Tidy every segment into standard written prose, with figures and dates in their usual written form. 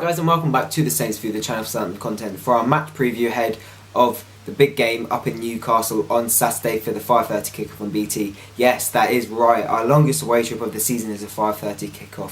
Alright guys, and welcome back to the Saints View, the channel for Southampton content for our match preview ahead of the big game up in Newcastle on Saturday for the 5:30 kickoff on BT. Yes, that is right, our longest away trip of the season is a 5:30 kickoff.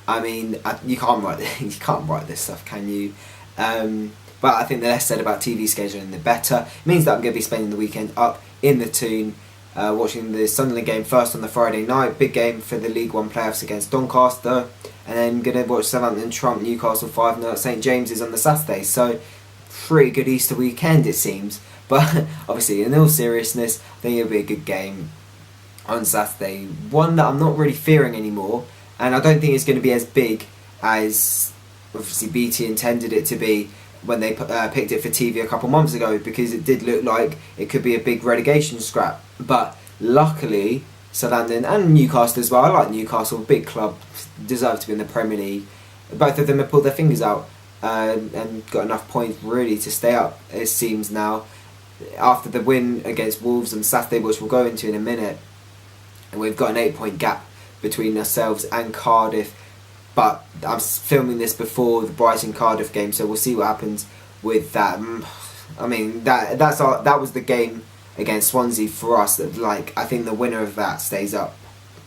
I mean, you can't write this stuff, can you? But I think the less said about TV scheduling, the better. It means that I'm going to be spending the weekend up in the Toon, watching the Sunderland game first on the Friday night, big game for the League One playoffs against Doncaster, and then going to watch Southampton trump Newcastle 5-0 at St. James's on the Saturday. So, pretty good Easter weekend it seems. But obviously, in all seriousness, I think it'll be a good game on Saturday. One that I'm not really fearing anymore, and I don't think it's going to be as big as obviously BT intended it to be when they picked it for TV a couple months ago, because it did look like it could be a big relegation scrap. But luckily, Southampton and Newcastle as well, I like Newcastle, big club, deserve to be in the Premier League. Both of them have pulled their fingers out and got enough points really to stay up, it seems now. After the win against Wolves on Saturday, which we'll go into in a minute, and we've got an 8-point gap between ourselves and Cardiff. But I'm filming this before the Brighton-Cardiff game, so we'll see what happens with that. I mean, that was the game against Swansea for us. That, like, I think the winner of that stays up.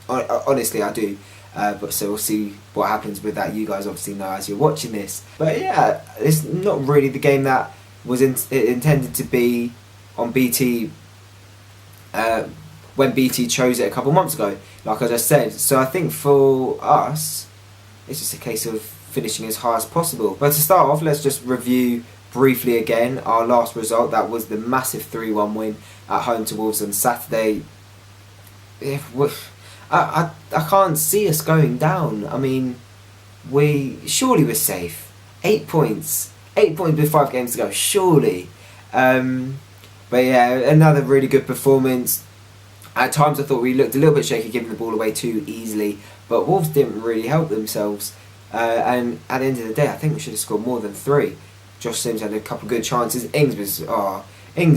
Honestly, I do. But so we'll see what happens with that. You guys obviously know as you're watching this. But yeah, it's not really the game that was intended to be on BT when BT chose it a couple months ago, like I just said. So I think for us, it's just a case of finishing as high as possible. But to start off, let's just review briefly again our last result. That was the massive 3-1 win at home to Wolves on Saturday. I can't see us going down. I mean, surely we're safe. 8 points. 8 points with 5 games to go, surely. But yeah, another really good performance. At times I thought we looked a little bit shaky giving the ball away too easily, but Wolves didn't really help themselves. And at the end of the day, I think we should have scored more than 3. Josh Sims had a couple of good chances. Ings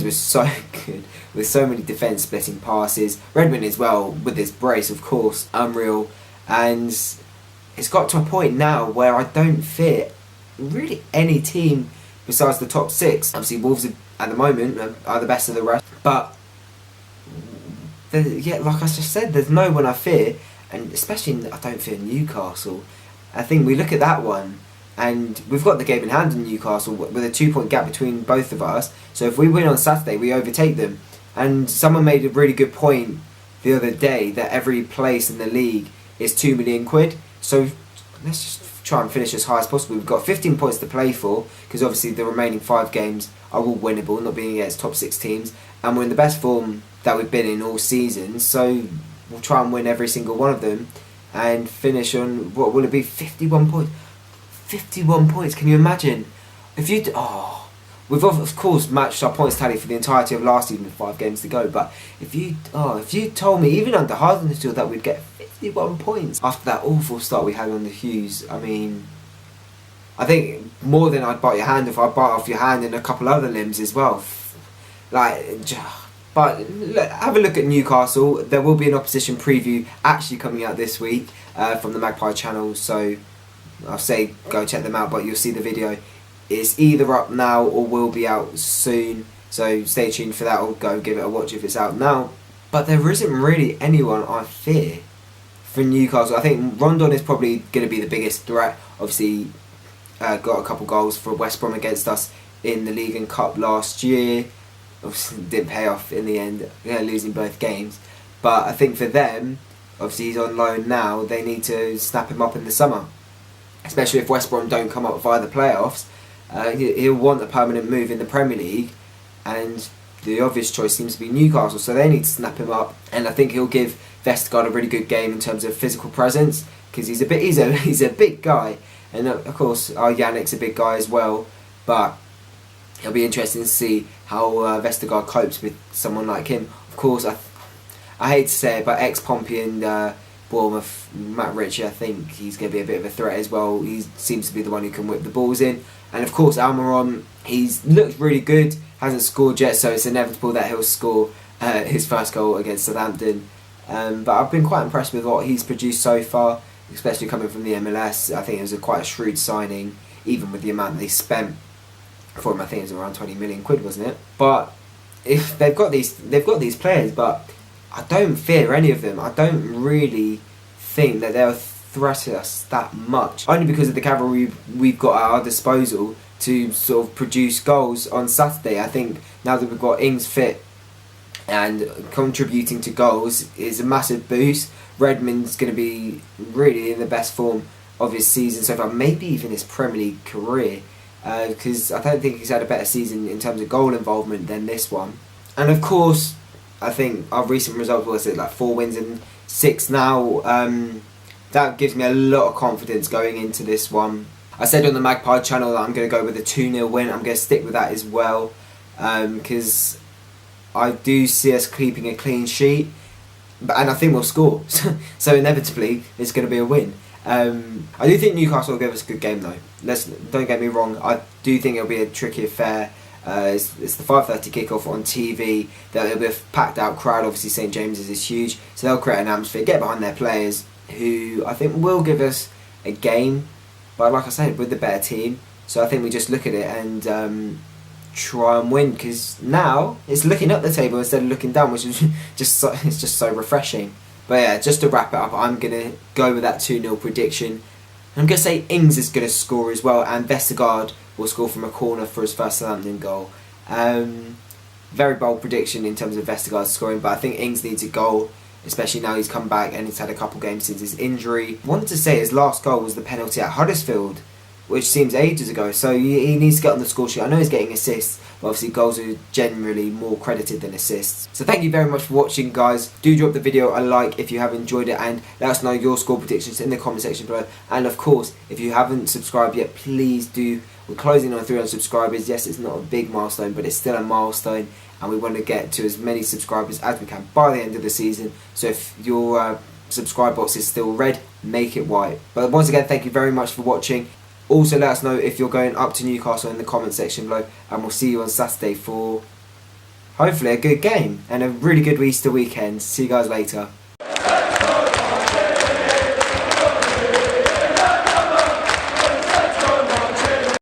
was so good, with so many defence splitting passes. Redmond as well, with his brace, of course, unreal. And it's got to a point now where I don't fear really any team besides the top 6. Obviously Wolves at the moment are the best of the rest, but yeah, like I just said, there's no one I fear, and especially I don't fear Newcastle. I think we look at that one, and we've got the game in hand in Newcastle with a 2-point gap between both of us. So if we win on Saturday, we overtake them. And someone made a really good point the other day that every place in the league is £2 million. So let's just try and finish as high as possible. We've got 15 points to play for, because obviously the remaining 5 games are all winnable, not being against top 6 teams, and we're in the best form that we've been in all season, so we'll try and win every single one of them and finish on, what will it be, 51 points? 51 points, can you imagine? If you we've of course matched our points tally for the entirety of last season with 5 games to go, but if you told me even under Hardensfield that we'd get 51 points after that awful start we had on the Hughes, I mean, I think more than I'd bite your hand if I bite off your hand and a couple other limbs as well. But look, have a look at Newcastle. There will be an opposition preview actually coming out this week from the Magpie channel, so I'll say go check them out, but you'll see the video. It's either up now or will be out soon, so stay tuned for that, or go give it a watch if it's out now. But there isn't really anyone I fear for Newcastle. I think Rondon is probably going to be the biggest threat. Obviously got a couple goals for West Brom against us in the League and Cup last year. Obviously didn't pay off in the end, losing both games. But I think for them, obviously he's on loan now, they need to snap him up in the summer. Especially if West Brom don't come up via the playoffs. He'll want a permanent move in the Premier League, and the obvious choice seems to be Newcastle, so they need to snap him up. And I think he'll give Vestergaard a really good game in terms of physical presence, because he's a big guy, and of course Yannick's a big guy as well. But it'll be interesting to see how Vestergaard copes with someone like him. Of course, I hate to say it, but ex-Pompey and Bournemouth, Matt Ritchie, I think he's going to be a bit of a threat as well. He seems to be the one who can whip the balls in. And of course, Almiron, he's looked really good, hasn't scored yet, so it's inevitable that he'll score his first goal against Southampton. But I've been quite impressed with what he's produced so far, especially coming from the MLS. I think it was quite a shrewd signing even with the amount they spent for him. I think it was around 20 million quid, wasn't it? But if they've got these players, but I don't fear any of them. I don't really think that they'll threaten us that much, only because of the cavalry we've got at our disposal to sort of produce goals on Saturday. I think now that we've got Ings fit and contributing to goals is a massive boost. Redmond's going to be really in the best form of his season so far, maybe even his Premier League career, because I don't think he's had a better season in terms of goal involvement than this one. And of course, I think our recent result was like 4 wins and 6 now. That gives me a lot of confidence going into this one. I said on the Magpie channel that I'm going to go with a 2-0 win. I'm going to stick with that as well, because I do see us keeping a clean sheet, and I think we'll score. So inevitably, it's going to be a win. I do think Newcastle will give us a good game though. Don't get me wrong. I do think it'll be a tricky affair. It's the 5:30 kickoff on TV. There'll be a packed out crowd. Obviously, St. James's is huge, so they'll create an atmosphere, get behind their players, who I think will give us a game. But like I said, with the better team, so I think we just look at it and try and win, because now it's looking up the table instead of looking down, which is it's just so refreshing. But yeah, just to wrap it up, I'm gonna go with that 2-0 prediction. I'm going to say Ings is going to score as well, and Vestergaard will score from a corner for his first Southampton goal. Very bold prediction in terms of Vestergaard scoring, but I think Ings needs a goal, especially now he's come back and he's had a couple games since his injury. I wanted to say his last goal was the penalty at Huddersfield, which seems ages ago, so he needs to get on the score sheet. I know he's getting assists, but obviously goals are generally more credited than assists. So thank you very much for watching, guys. Do drop the video a like if you have enjoyed it, and let us know your score predictions in the comment section below. And of course, if you haven't subscribed yet, please do. We're closing on 300 subscribers. Yes, it's not a big milestone, but it's still a milestone, and we want to get to as many subscribers as we can by the end of the season. So if your subscribe box is still red, make it white. But once again, thank you very much for watching. Also, let us know if you're going up to Newcastle in the comment section below, and we'll see you on Saturday for hopefully a good game and a really good Easter weekend. See you guys later.